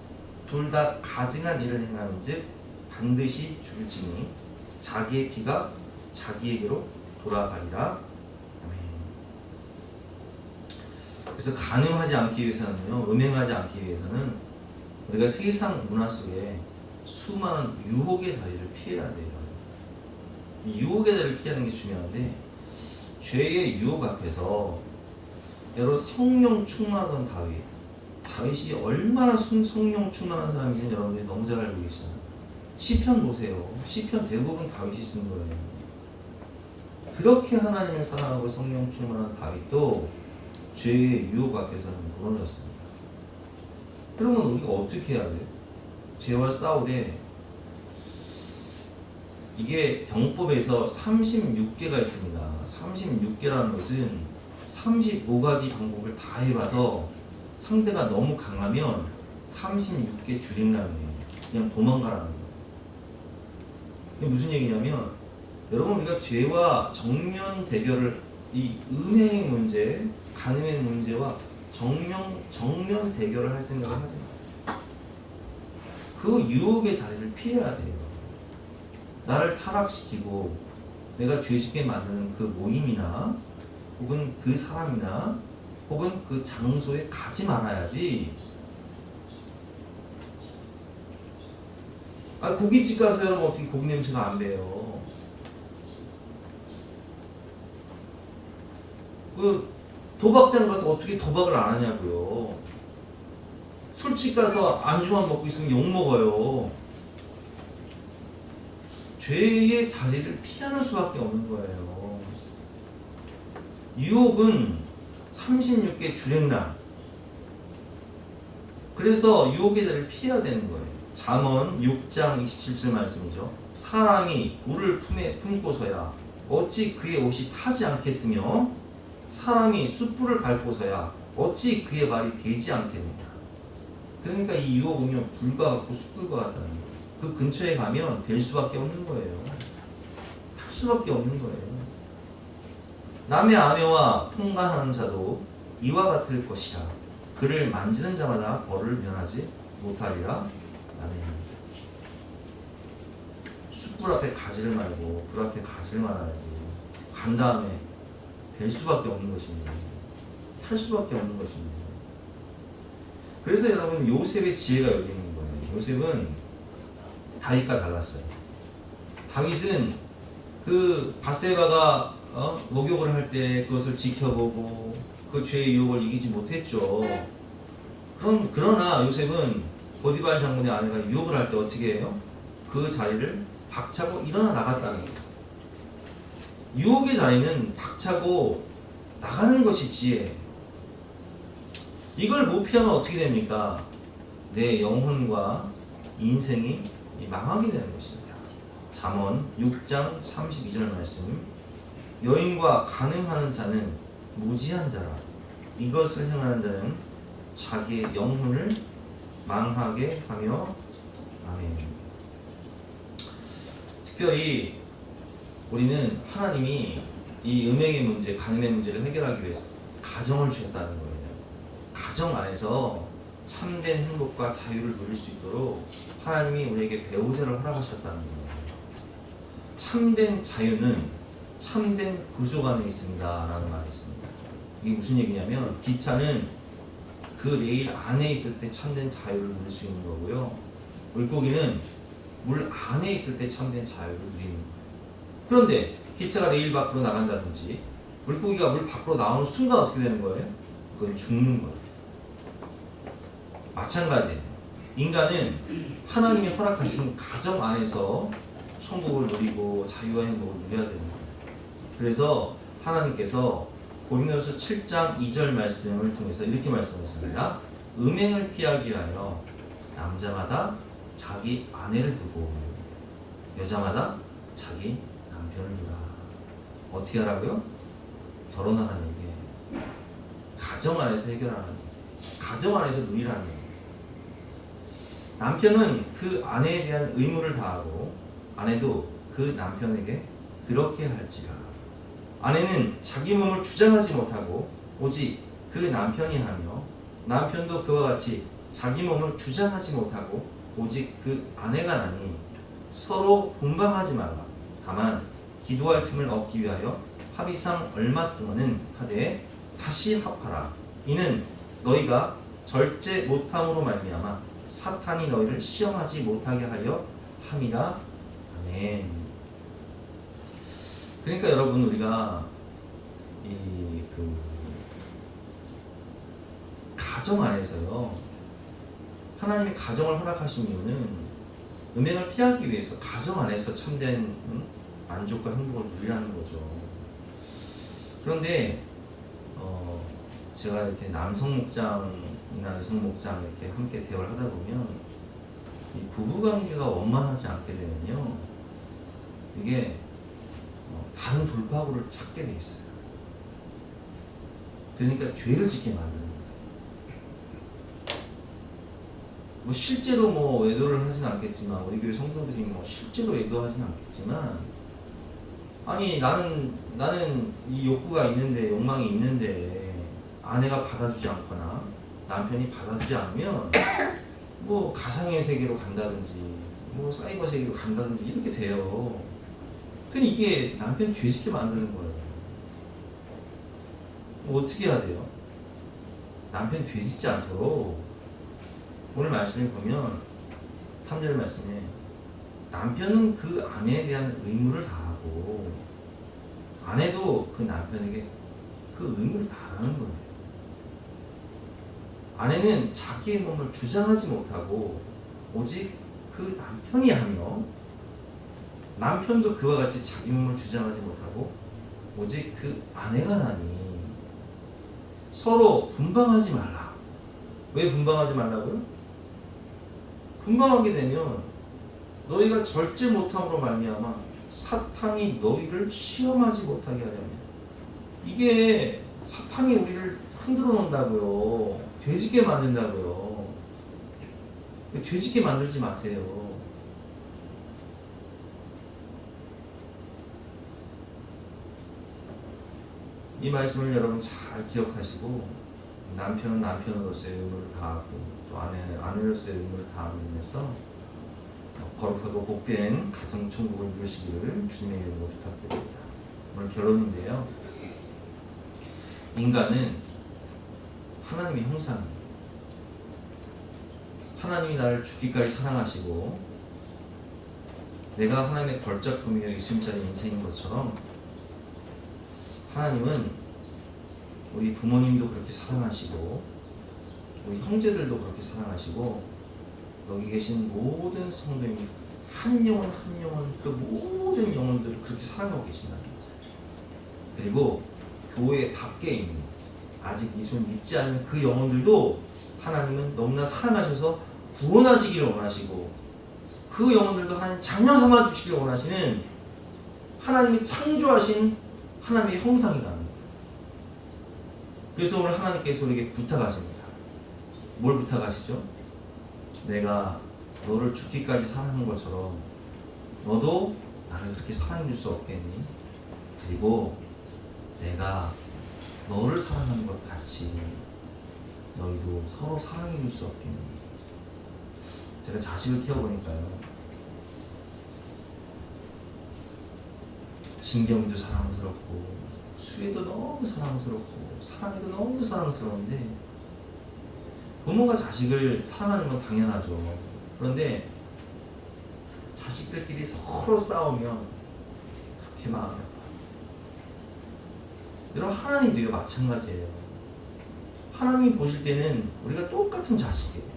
둘 다 가증한 일을 행하는즉 반드시 죽을지니 자기의 피가 자기에게로 돌아가리라. 아멘. 그래서 간음하지 않기 위해서는요, 음행하지 않기 위해서는 우리가 세상 문화 속에 수많은 유혹의 자리를 피해야 돼요. 이 유혹의 자리를 피하는 게 중요한데 죄의 유혹 앞에서 여러분 성령 충만하던 다윗이 얼마나 성령 충만한 사람인지 여러분들이 너무 잘 알고 계시잖아요. 시편 보세요. 시편 대부분 다윗이 쓴 거예요. 그렇게 하나님을 사랑하고 성령 충만한 다윗도 죄의 유혹 앞에서는 무너졌습니다. 그러면 우리가 어떻게 해야 돼요? 죄와 싸우되 이게 병법에서 36개가 있습니다. 36개라는 것은 35가지 방법을 다 해봐서 상대가 너무 강하면 36개 줄임라는 그냥 도망가라는 거예요. 이게 무슨 얘기냐면 여러분 우리가 죄와 정면 대결을 이 음행의 문제, 간음의 문제와 정면 대결을 할 생각을 하지 마세요. 그 유혹의 자리를 피해야 돼요. 나를 타락시키고 내가 죄짓게 만드는 그 모임이나 혹은 그 사람이나 혹은 그 장소에 가지 말아야지. 고깃집 가서 여러분 어떻게 고기 냄새가 안 배요? 그 도박장 가서 어떻게 도박을 안 하냐고요? 술집 가서 안주만 먹고 있으면 욕 먹어요. 죄의 자리를 피하는 수밖에 없는 거예요. 유혹은 36개 주랭랑. 그래서 유혹의 자리를 피해야 되는 거예요. 잠언 6장 27절 말씀이죠. 사람이 물을 품고서야 어찌 그의 옷이 타지 않겠으며 사람이 숯불을 밟고서야 어찌 그의 발이 되지 않겠느냐. 그러니까 이 유혹은요 불과 같고 숯불과 같다는 거예요. 그 근처에 가면 될 수밖에 없는 거예요. 탈 수밖에 없는 거예요. 남의 아내와 통관하는 자도 이와 같을 것이라. 그를 만지는 자마다 벌을 면하지 못하리라. 아멘. 숯불 앞에 가지를 말고 불 앞에 가지를 말아야지. 간 다음에 될 수밖에 없는 것입니다. 탈 수밖에 없는 것입니다. 그래서 여러분 요셉의 지혜가 여기 있는 거예요. 요셉은 다윗과 달랐어요. 다윗은 그 밧세바가 목욕을 할 때 그것을 지켜보고 그 죄의 유혹을 이기지 못했죠. 그러나 요셉은 보디발 장군의 아내가 유혹을 할 때 어떻게 해요? 그 자리를 박차고 일어나 나갔다는 거예요. 유혹의 자리는 박차고 나가는 것이 지혜예요. 이걸 못 피하면 어떻게 됩니까? 내 영혼과 인생이 망하게 되는 것입니다. 잠언 6장 32절 말씀. 여인과 간음하는 자는 무지한 자라. 이것을 행하는 자는 자기의 영혼을 망하게 하며. 아멘. 특별히 우리는 하나님이 이 음행의 문제, 간음의 문제를 해결하기 위해서 가정을 주셨다는 거예요. 가정 안에서 참된 행복과 자유를 누릴 수 있도록 하나님이 우리에게 배우자를 허락하셨다는 거예요. 참된 자유는 참된 구속 안에 있습니다 라는 말이 있습니다. 이게 무슨 얘기냐면, 기차는 그 레일 안에 있을 때 참된 자유를 누릴 수 있는 거고요, 물고기는 물 안에 있을 때 참된 자유를 누리는 거예요. 그런데 기차가 레일 밖으로 나간다든지 물고기가 물 밖으로 나오는 순간 어떻게 되는 거예요? 그건 죽는 거예요. 마찬가지예요. 인간은 하나님이 허락하신 가정 안에서 천국을 누리고 자유와 행복을 누려야 되는 거예요. 그래서 하나님께서 고린도전서 7장 2절 말씀을 통해서 이렇게 말씀하셨습니다. 음행을 피하기 위하여 남자마다 자기 아내를 두고 여자마다 자기 남편을 두라. 어떻게 하라고요? 결혼하라는 얘기예요. 가정 안에서 해결하라는 얘기예요. 가정 안에서 누리라는 얘기예요. 남편은 그 아내에 대한 의무를 다하고 아내도 그 남편에게 그렇게 할지라. 아내는 자기 몸을 주장하지 못하고 오직 그 남편이 하며, 남편도 그와 같이 자기 몸을 주장하지 못하고 오직 그 아내가 나니 서로 분방하지 말라. 다만 기도할 틈을 얻기 위하여 합의상 얼마 동안은 하되 다시 합하라. 이는 너희가 절제 못함으로 말미암아 사탄이 너희를 시험하지 못하게 하려 함이라. 아멘. 그러니까 여러분, 우리가 그 가정 안에서요, 하나님이 가정을 허락하신 이유는 음행을 피하기 위해서 가정 안에서 참된 만족과 행복을 누리라는 거죠. 그런데 제가 이렇게 남성 목장이나 여성 목장 이렇게 함께 대화를 하다 보면 이 부부 관계가 원만하지 않게 되면요, 이게 다른 돌파구를 찾게 돼 있어요. 그러니까 죄를 짓게 만드는 거예요. 뭐 실제로 뭐 외도를 하진 않겠지만, 우리 교회 성도들이 뭐 실제로 외도하진 않겠지만, 아니 나는 이 욕구가 있는데, 욕망이 있는데 아내가 받아주지 않거나 남편이 받아주지 않으면 뭐 가상의 세계로 간다든지 뭐 사이버 세계로 간다든지 이렇게 돼요. 그럼 이게 남편 죄짓게 만드는 거예요. 뭐 어떻게 해야 돼요? 남편 죄짓지 않도록 오늘 말씀을 보면 3절 말씀에 남편은 그 아내에 대한 의무를 다하고 아내도 그 남편에게 그 의무를 다하는 거예요. 아내는 자기의 몸을 주장하지 못하고 오직 그 남편이 하며, 남편도 그와 같이 자기 몸을 주장하지 못하고 오직 그 아내가 나니 서로 분방하지 말라. 왜 분방하지 말라고요? 분방하게 되면 너희가 절제 못함으로 말미암아 사탄이 너희를 시험하지 못하게 하려면, 이게 사탄이 우리를 흔들어 놓는다고요. 죄짓게 만든다고요. 죄짓게 만들지 마세요. 이 말씀을 여러분 잘 기억하시고, 남편은 남편으로서의 의무를 다하고 또 아내는 아내로서의 의무를 다하면서 거룩하고 복된 가정 천국을 누리시기를 주님의 이름으로 부탁드립니다. 오늘 결론인데요, 인간은 하나님의 형상입니다. 하나님이 나를 죽기까지 사랑하시고 내가 하나님의 걸작품이요 예수님짜리 인생인 것처럼, 하나님은 우리 부모님도 그렇게 사랑하시고 우리 형제들도 그렇게 사랑하시고 여기 계신 모든 성도님 한 영혼 한 영혼, 그 모든 영혼들을 그렇게 사랑하고 계신다. 그리고 교회 밖에 있는 아직 예수를 믿지 않는 그 영혼들도 하나님은 너무나 사랑하셔서 구원하시기를 원하시고 그 영혼들도 하나님 자녀 삼아 주시길 원하시는 하나님이 창조하신 하나님의 형상이라는 거예요. 그래서 오늘 하나님께서 우리에게 부탁하십니다. 뭘 부탁하시죠? 내가 너를 죽기까지 사랑하는 것처럼 너도 나를 그렇게 사랑해 줄 수 없겠니? 그리고 내가 너를 사랑하는 것 같이 너희도 서로 사랑해 줄 수 없겠니? 제가 자식을 키워보니까요, 진경이도 사랑스럽고 수혜도 너무 사랑스럽고 사랑해도 너무 사랑스러운데, 부모가 자식을 사랑하는 건 당연하죠. 그런데 자식들끼리 서로 싸우면 그렇게 마음이 아파요. 여러분, 하나님도요 마찬가지예요. 하나님이 보실 때는 우리가 똑같은 자식이에요.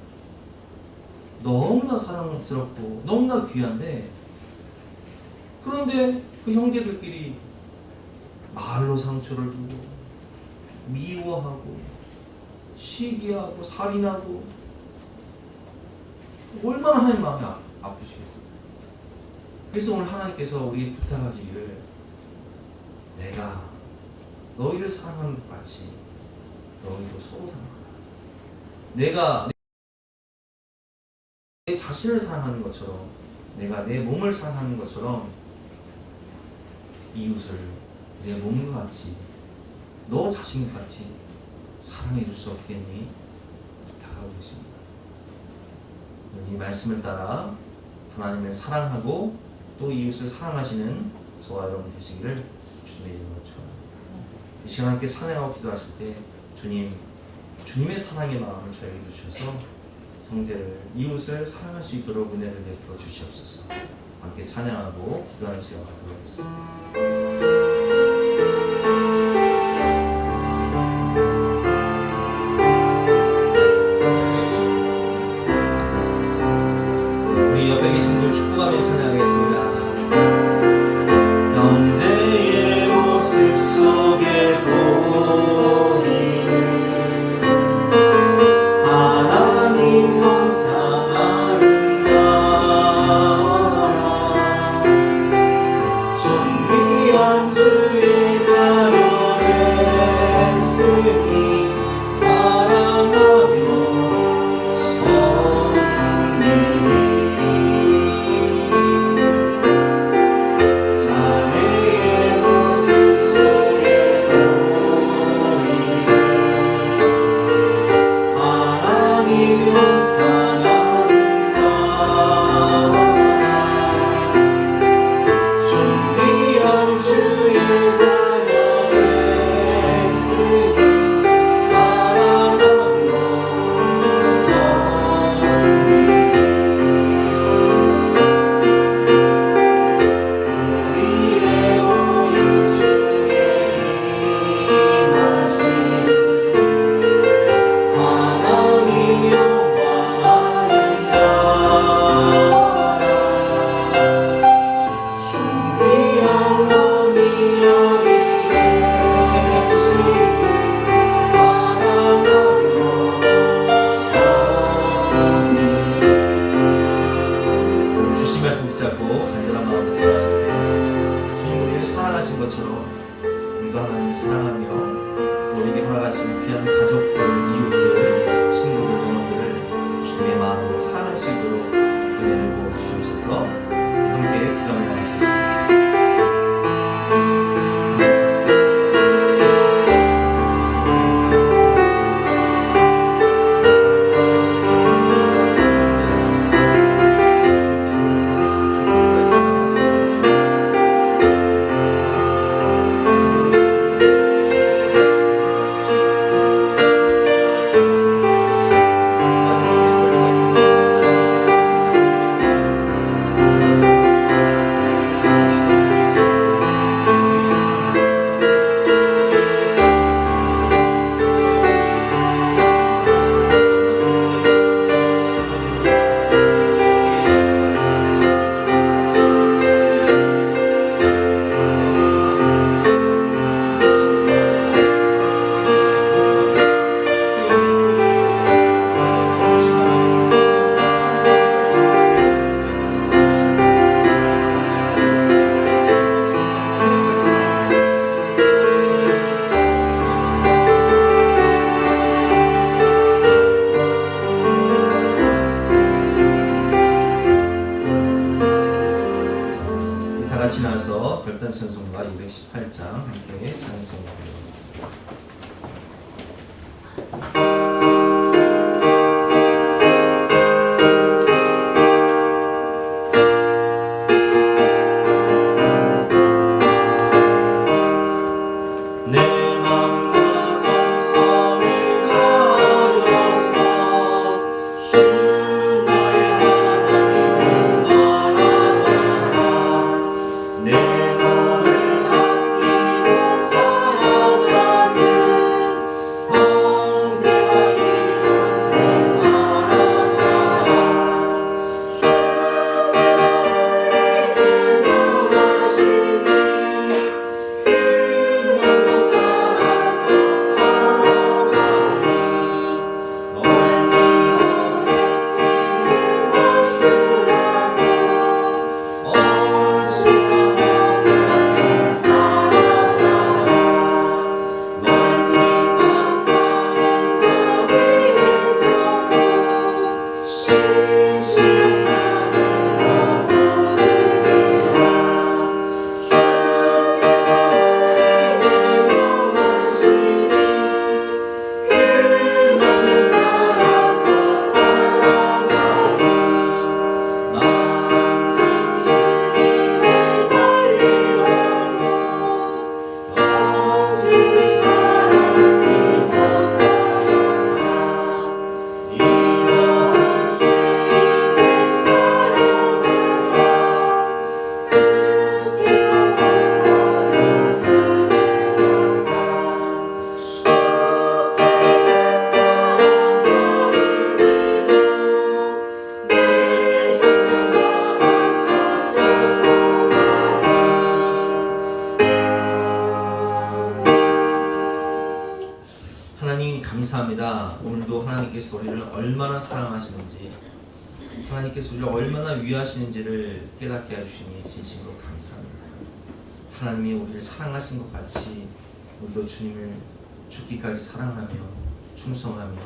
너무나 사랑스럽고 너무나 귀한데, 그런데 그 형제들끼리 말로 상처를 주고 미워하고 시기하고 살인하고, 얼마나 하나님 마음이 아프시겠어요. 그래서 오늘 하나님께서 우리에게 부탁하시기를, 내가 너희를 사랑하는 것 같이 너희도 서로 사랑하라. 내가 내 자신을 사랑하는 것처럼, 내가 내 몸을 사랑하는 것처럼 이웃을 내 몸과 같이, 너 자신과 같이 사랑해 줄 수 없겠니? 부탁하고 계십니다. 이 말씀을 따라 하나님을 사랑하고 또 이웃을 사랑하시는 저와 여러분 되시기를 주님의 이름으로 축원합니다. 이 시간 함께 찬양하고 기도하실 때 주님의 사랑의 마음을 저에게 주셔서 형제를, 이웃을 사랑할 수 있도록 은혜를 베풀어 주시옵소서. 함께 찬양하고 기도하는 시간 갖도록 하겠습니다. 우리 옆에 계신 분들 축복하며 찬양하겠습니다. 형제의 모습 속에 보이는 하나님 형상 아름다워라. 존귀한 주의 자녀 됐으니 사랑하며 자매의 모습 속에 보이는 하나님 형상 아름다워라. 존귀한 주의 자녀 됐으니 사랑하며 우리의 모임 중에 임하신 하나님 영광 아름다워라. 존귀한 왕이 여기 계시니 사랑하며 주신 말씀 붙잡고 간절한 마음으로 기도하실 때, 주님 우리를 사랑하신 것처럼 우리도 하나님을 사랑하며 또 우리에게 허락하신 귀한 가족들, 이웃들, 친구들, 영혼들을 주님의 마음으로 사랑할 수 있도록 은혜를 부어주시옵소서. 함께 기도하며 나가시겠습니다. 같이 나와서 별단찬송가 218장 함께 찬송하겠습니다. 하나님 감사합니다. 오늘도 하나님께서 우리를 얼마나 사랑하시는지, 하나님께서 우리를 얼마나 위하시는지를 깨닫게 해주시니 진심으로 감사합니다. 하나님이 우리를 사랑하신 것 같이 우리도 주님을 죽기까지 사랑하며 충성하며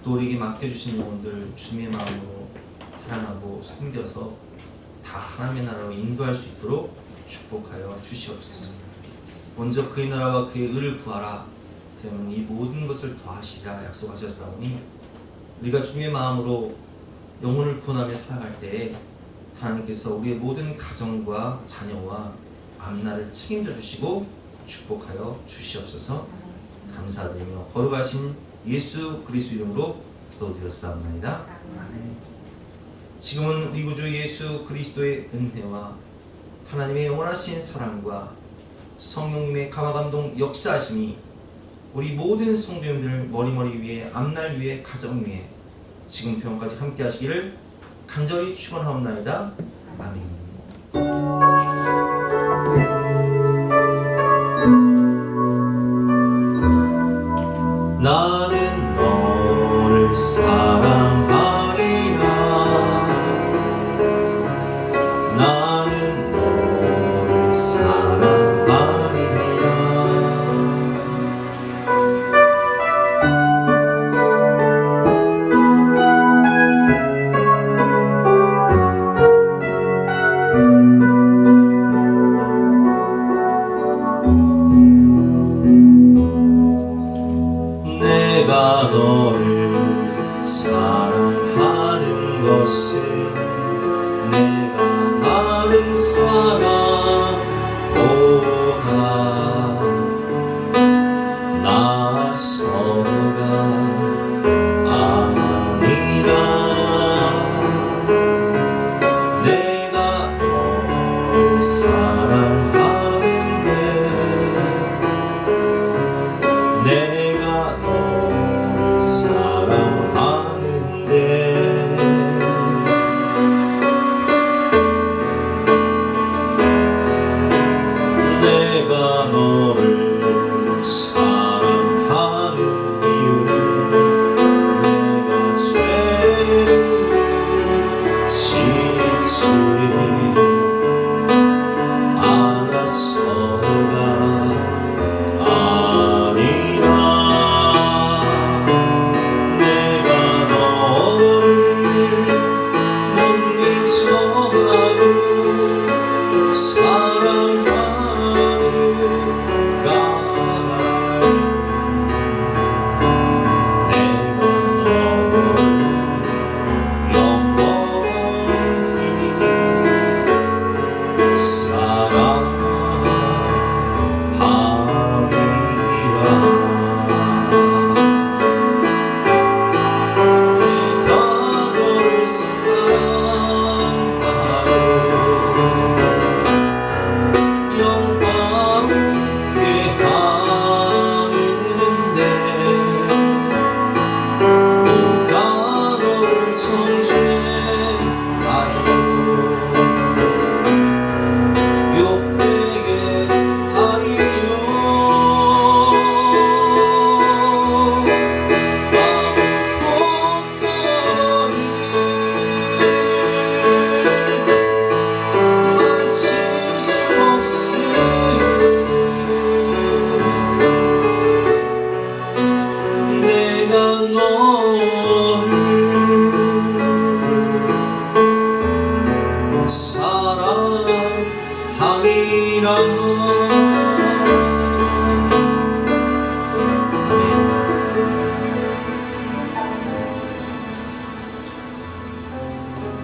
또 우리에게 맡겨주신 영혼들 주님의 마음으로 사랑하고 섬겨서 다 하나님의 나라로 인도할 수 있도록 축복하여 주시옵소서. 먼저 그의 나라와 그의 의를 구하라. 그러면 이 모든 것을 더하시리라 약속하셨사오니 우리가 주님의 마음으로 영혼을 구원하며 살아갈 때에 하나님께서 우리의 모든 가정과 자녀와 앞날을 책임져 주시고 축복하여 주시옵소서. 감사드리며 거룩하신 예수 그리스도 이름으로 기도드렸사옵나이다. 지금은 우리 구주 예수 그리스도의 은혜와 하나님의 영원하신 사랑과 성령님의 감화감동 역사하심이 우리 모든 성도님들 머리머리 위에 앞날 위에 가정 위에 지금부터 영까지 함께 하시기를 간절히 축원하옵나이다. 아멘. 나는 너를 사랑하리라. 나는 너를 사랑하리라. 내가 너를 사랑하는 것은 내가 다른 사람보다 나서가 아니라. 내가 너를 사랑하는데 내가 너를 사랑하는데 내가 너를 사랑하는 이유는 내가 죄를 짓지 않았기 아니라